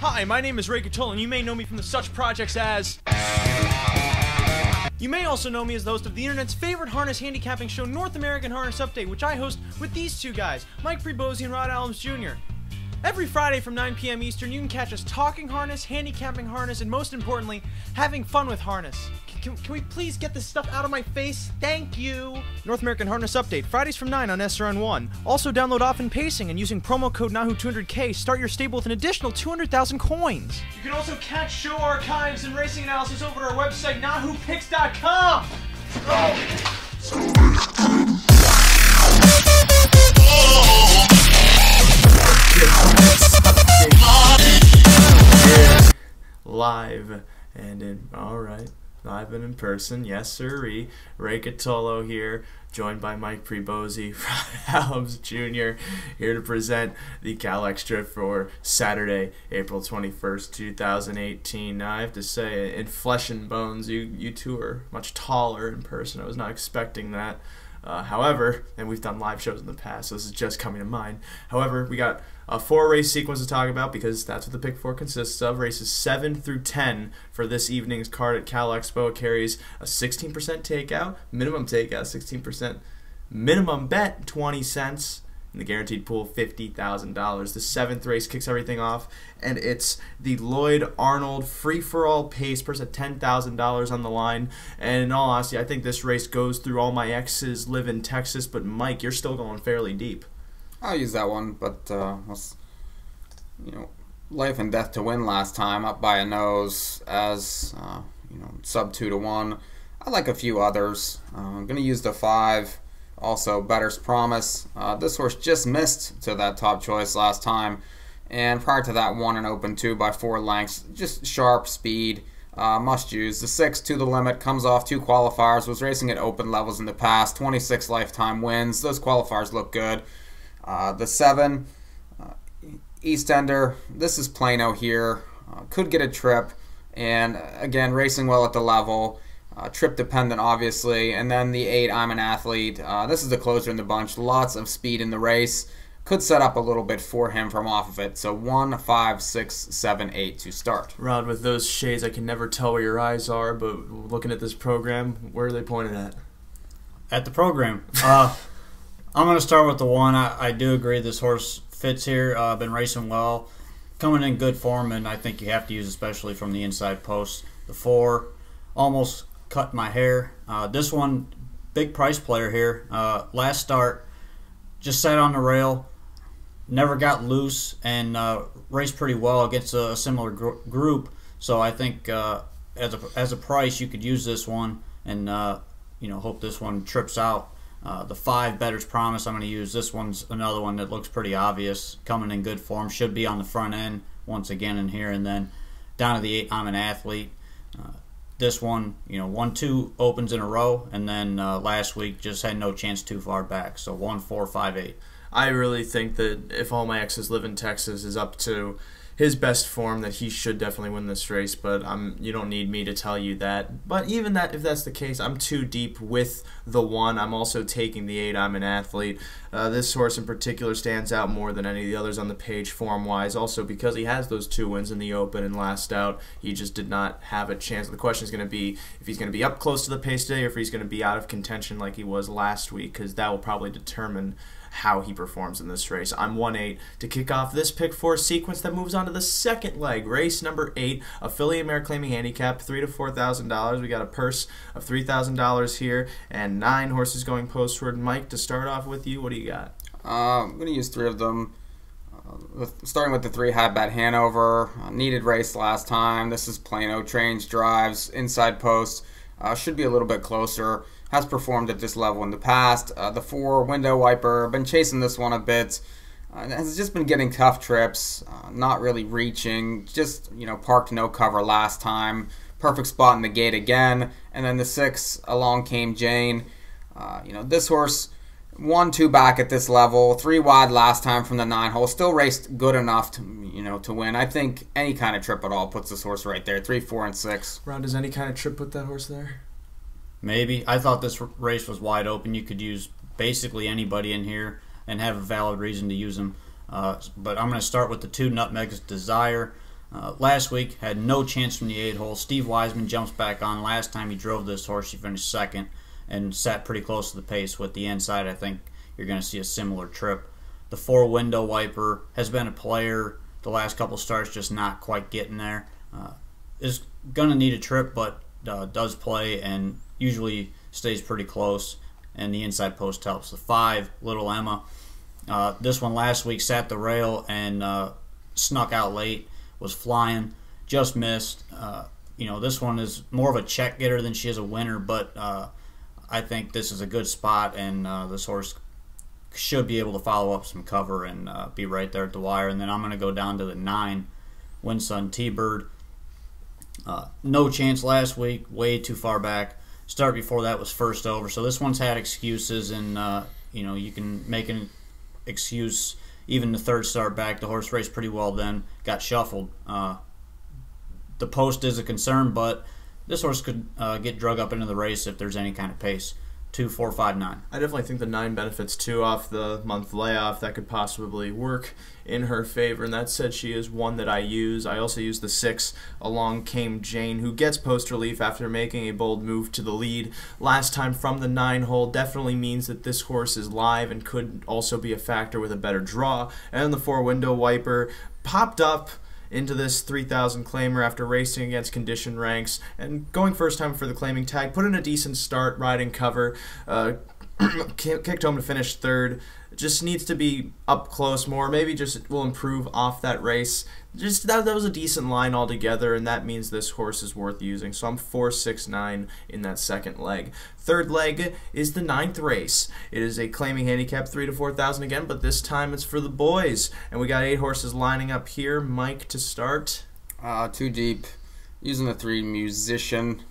Hi, my name is Ray Catull, and you may know me from the such projects as... You may also know me as the host of the internet's favorite harness handicapping show, North American Harness Update, which I host with these two guys, Mike Prebosi and Rod Adams Jr. Every Friday from 9 p.m. Eastern, you can catch us talking harness, handicapping harness, and most importantly, having fun with harness. Can we please get this stuff out of my face? Thank you! North American Harness Update, Fridays from 9 on SRN1. Also download Often Pacing and using promo code NAHU200K, start your stable with an additional 200,000 coins. You can also catch show archives and racing analysis over at our website, NAHUPicks.com! Live and in, alright. Live and in person, yes sirree. Ray Catull here, joined by Mike Prebosi, Rod Adams Jr., here to present the CalExtra for Saturday, April 21st, 2018. Now, I have to say, in flesh and bones, you two are much taller in person. I was not expecting that. However, and we've done live shows in the past, so this is just coming to mind. However, we got a 4-race sequence to talk about because that's what the Pick 4 consists of. Races 7 through 10 for this evening's card at Cal Expo. It carries a 16% takeout, minimum takeout 16%, minimum bet 20 cents, and the guaranteed pool $50,000. The 7th race kicks everything off, and it's the Lloyd Arnold free-for-all pace purse at $10,000 on the line. And in all honesty, I think this race goes through all my exes live in Texas, but Mike, you're still going fairly deep. I'll use that one, but life and death to win last time, up by a nose as sub 2-1. I like a few others. I'm gonna use the 5. Also, Better's Promise. This horse just missed to that top choice last time, and prior to that, won an open 2 by 4 lengths. Just sharp speed, must use. The 6 to the limit, comes off 2 qualifiers. Was racing at open levels in the past. 26 lifetime wins. Those qualifiers look good. The 7, Eastender, this is Plano here, could get a trip, and again, racing well at the level, trip dependent obviously, and then the 8, I'm an Athlete, this is the closer in the bunch, lots of speed in the race, could set up a little bit for him from off of it, so 1, 5, 6, 7, 8 to start. Rod, with those shades, I can never tell where your eyes are, but looking at this program, where are they pointed at? At the program. I'm going to start with the 1. I do agree this horse fits here. Been racing well, coming in good form, and I think you have to use especially from the inside post. The 4, almost cut my hair. This one, big price player here. Last start, just sat on the rail, never got loose, and raced pretty well against a similar group. So I think as a price, you could use this one and hope this one trips out. The 5, Better's Promise, I'm going to use. This one's another one that looks pretty obvious, coming in good form, should be on the front end once again in here. And then down to the 8, I'm an Athlete. This one, 1-2 opens in a row, and then last week just had no chance too far back. So 1, 4, 5, 8. I really think that if All My Exes Live in Texas is up to his best form, that he should definitely win this race, but you don't need me to tell you that. But even that, if that's the case, I'm too deep with the 1. I'm also taking the 8, I'm an Athlete. This horse in particular stands out more than any of the others on the page form-wise, also because he has those 2 wins in the Open, and last out, he just did not have a chance. The question is going to be if he's going to be up close to the pace today or if he's going to be out of contention like he was last week, because that will probably determine how he performs in this race. I'm 1-8 to kick off this Pick 4 sequence that moves on to the second leg. Race number 8, affiliate mare claiming handicap, $3,000 to $4,000. We got a purse of $3,000 here and 9 horses going postward. Mike, to start off with you, what do you got? I'm going to use 3 of them. Starting with the 3, High Bet Hanover. Needed race last time. This is Plano, trains, drives, inside post. Should be a little bit closer. Has performed at this level in the past. The 4, Window Wiper, been chasing this one a bit. Has just been getting tough trips, not really reaching. Just, parked no cover last time. Perfect spot in the gate again. And then the 6, Along Came Jane. This horse 1-2 back at this level. 3 wide last time from the 9 hole. Still raced good enough to win. I think any kind of trip at all puts this horse right there. 3, 4, and 6. Ron, does any kind of trip put that horse there? Maybe. I thought this race was wide open. You could use basically anybody in here and have a valid reason to use them. But I'm going to start with the 2, Nutmeg's Desire. Last week, had no chance from the 8 hole. Steve Wiseman jumps back on. Last time he drove this horse, he finished second and sat pretty close to the pace with the inside. I think you're going to see a similar trip. The 4 window wiper has been a player the last couple starts, just not quite getting there. Is going to need a trip, but does play and usually stays pretty close, and the inside post helps. The 5, Little Emma. This one last week sat the rail and snuck out late, was flying, just missed. This one is more of a check getter than she is a winner, but I think this is a good spot, and this horse should be able to follow up some cover and be right there at the wire. And then I'm going to go down to the 9, Winsun T-Bird. No chance last week, way too far back. Start before that was first over, so this one's had excuses, and you can make an excuse. Even the 3rd start back, the horse raced pretty well then, got shuffled. The post is a concern, but this horse could get drug up into the race if there's any kind of pace. 2, 4, 5, 9. I definitely think the 9 benefits 2 off the month layoff. That could possibly work in her favor. And that said, she is one that I use. I also use the 6. Along came Jane, who gets post relief after making a bold move to the lead last time from the 9 hole. Definitely means that this horse is live and could also be a factor with a better draw. And the 4 window wiper popped up into this 3,000 claimer after racing against condition ranks and going first time for the claiming tag. Put in a decent start, riding cover, kicked home to finish 3rd. Just needs to be up close more. Maybe just will improve off that race. Just that was a decent line altogether, and that means this horse is worth using. So I'm 4, 6, 9 in that 2nd leg. 3rd leg is the 9th race. It is a claiming handicap 3 to 4,000 again, but this time it's for the boys. And we got 8 horses lining up here. Mike to start. 2 deep, using the 3 Musician.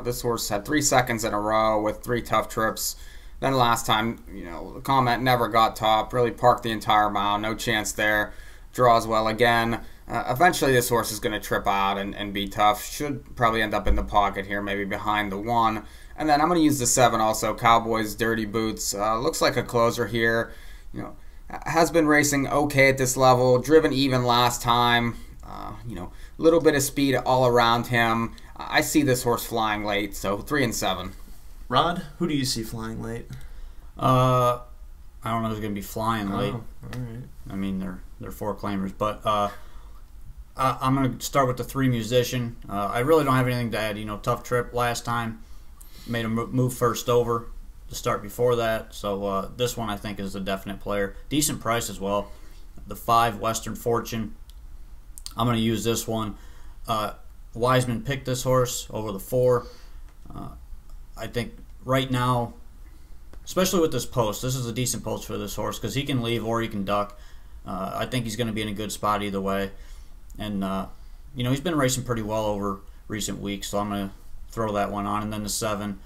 This horse had 3 seconds in a row with 3 tough trips. Then last time, the comment never got top, really parked the entire mile, no chance there. Draws well again. Eventually this horse is going to trip out and be tough. Should probably end up in the pocket here, maybe behind the 1. And then I'm going to use the 7 also, Cowboys Dirty Boots. Looks like a closer here. Has been racing okay at this level, driven even last time. Little bit of speed all around him. I see this horse flying late, so 3 and 7. Rod, who do you see flying late? I don't know who's going to be flying late. All right. I mean, they're 4 claimers, but I'm going to start with the 3 Musician. I really don't have anything to add. Tough trip last time. Made a move first over to start before that, so this one I think is a definite player. Decent price as well. The 5 Western Fortune. I'm going to use this one. Wiseman picked this horse over the 4. I think right now, especially with this post, this is a decent post for this horse because he can leave or he can duck. I think he's going to be in a good spot either way. And, he's been racing pretty well over recent weeks, so I'm going to throw that one on. And then the 7,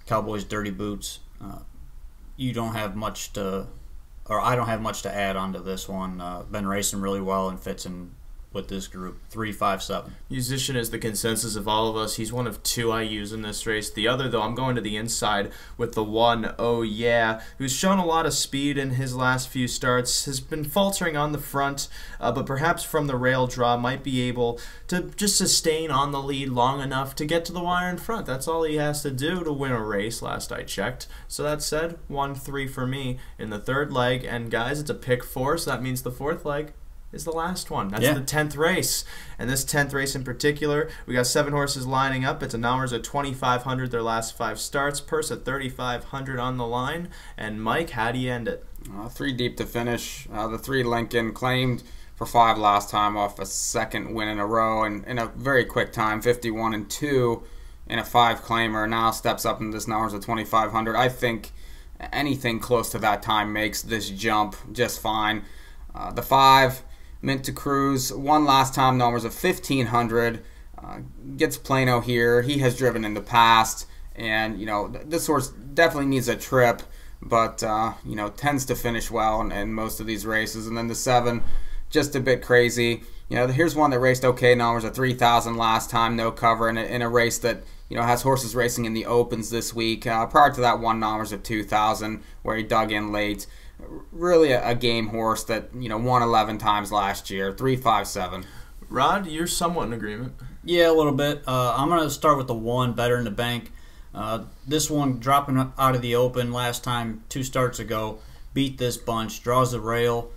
Cowboys Dirty Boots. You don't have much to, or I don't have much to add onto this one. Been racing really well and fits in with this group. 3, 5, 7. Musician is the consensus of all of us. He's one of 2 I use in this race. The other, though, I'm going to the inside with the 1, Oh Yeah, who's shown a lot of speed in his last few starts, has been faltering on the front, but perhaps from the rail draw might be able to just sustain on the lead long enough to get to the wire in front. That's all he has to do to win a race, last I checked. So that said, 1, 3 for me in the 3rd leg. And guys, it's a pick 4, so that means the 4th leg is the last one. That's the 10th race. And this 10th race in particular, we got 7 horses lining up. It's a numbers at 2,500 their last 5 starts. Purse at 3,500 on the line. And Mike, how do you end it? 3 deep to finish. The 3 Lincoln claimed for 5 last time off a 2nd win in a row and in a very quick time, 51 and 2 in a 5 claimer. Now steps up in this numbers at 2,500. I think anything close to that time makes this jump just fine. The 5 Mint to Cruise, won last time, numbers of 1,500. Gets Plano here. He has driven in the past, and this horse definitely needs a trip, but tends to finish well in most of these races. And then the 7, just a bit crazy. Here's one that raced okay, numbers of 3,000 last time, no cover in a race that has horses racing in the opens this week. Prior to that, one numbers of 2,000 where he dug in late. Really a game horse that won 11 times last year. 3, 5, 7. Rod, you're somewhat in agreement. Yeah, a little bit. I'm going to start with the 1, Better in the Bank. This one dropping out of the open last time 2 starts ago. Beat this bunch, draws the rail.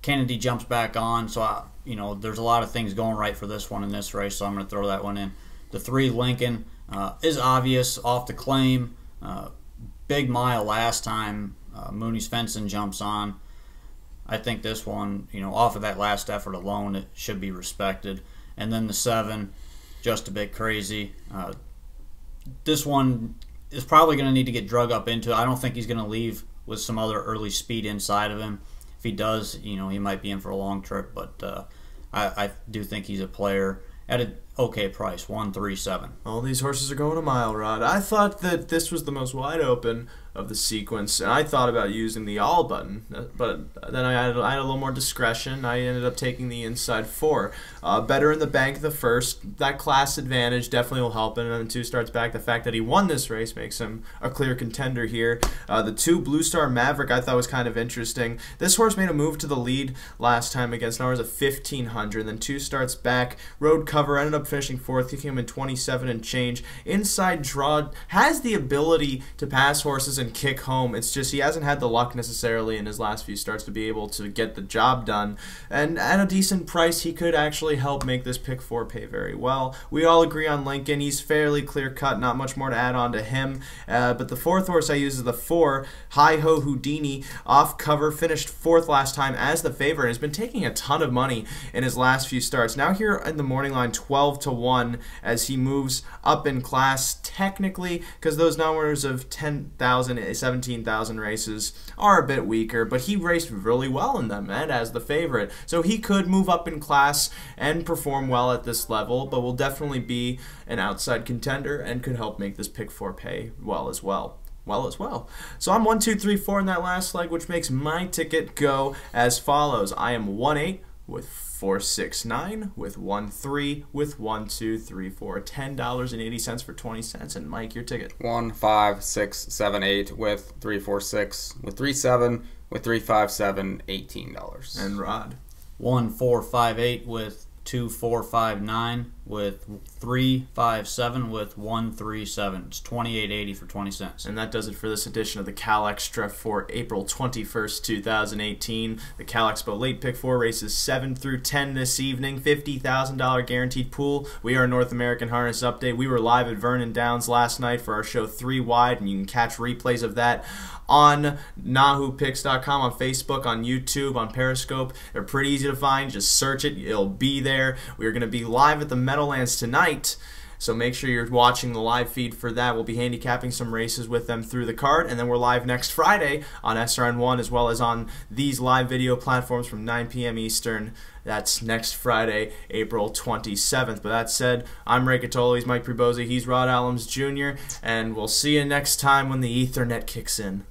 Kennedy jumps back on, so there's a lot of things going right for this one in this race, so I'm going to throw that one in. The 3, Lincoln, is obvious off the claim. Big mile last time. Mooney's Fencing jumps on. I think this one, off of that last effort alone, it should be respected. And then the 7, just a bit crazy. This one is probably going to need to get drug up into it. I don't think he's going to leave with some other early speed inside of him. If he does, he might be in for a long trip, but I do think he's a player at an okay price, 137. All these horses are going a mile, Rod. I thought that this was the most wide open of the sequence, and I thought about using the all button, but then I had a little more discretion. I ended up taking the inside 4. Better in the Bank, the 1st. That class advantage definitely will help him, and then 2 starts back. The fact that he won this race makes him a clear contender here. The 2, Blue Star Maverick, I thought was kind of interesting. This horse made a move to the lead last time against numbers of 1,500, then 2 starts back. Road cover, ended up finishing 4th. He came in 27 and change. Inside draw, has the ability to pass horses and kick home. It's just he hasn't had the luck necessarily in his last few starts to be able to get the job done. And at a decent price, he could actually help make this pick 4 pay very well. We all agree on Lincoln. He's fairly clear cut, not much more to add on to him. But the 4th horse I use is the 4, Hi-Ho Houdini, off cover, finished 4th last time as the favorite. Has been taking a ton of money in his last few starts. Now here in the morning line, 12-1 as he moves up in class technically, because those numbers of 10,000, 17,000 races are a bit weaker, but he raced really well in them and as the favorite. So he could move up in class and perform well at this level, but will definitely be an outside contender and could help make this pick 4 pay well as well. So I'm 1, 2, 3, 4 in that last leg, which makes my ticket go as follows. I am 1-8 with 4, 6, 9 with 1, 3 with 1, 2, 3, 4, $10.80 for 20 cents. And Mike, your ticket. 1, 5, 6, 7, 8 with 3, 4, 6 with 3, 7 with 3, 5, 7, $18. And Rod. 1, 4, 5, 8 with 2, 4, 5, 9 with 3, 5, 7 with 1, 3, 7. It's $28.80 for 20 cents. And that does it for this edition of the CalExtra for April 21st, 2018. The CalExpo Late Pick 4 races 7 through 10 this evening. $50,000 guaranteed pool. We are North American Harness Update. We were live at Vernon Downs last night for our show 3 Wide, and you can catch replays of that on NAHUPicks.com, on Facebook, on YouTube, on Periscope. They're pretty easy to find. Just search it. It'll be there. We're going to be live at the Meadowlands tonight, so make sure you're watching the live feed for that. We'll be handicapping some races with them through the card, and then we're live next Friday on SRN1 as well as on these live video platforms from 9 p.m. Eastern. That's next Friday, April 27th. But that said, I'm Ray Catolo, he's Mike Prebosi, he's Rod Allums Jr., and we'll see you next time when the Ethernet kicks in.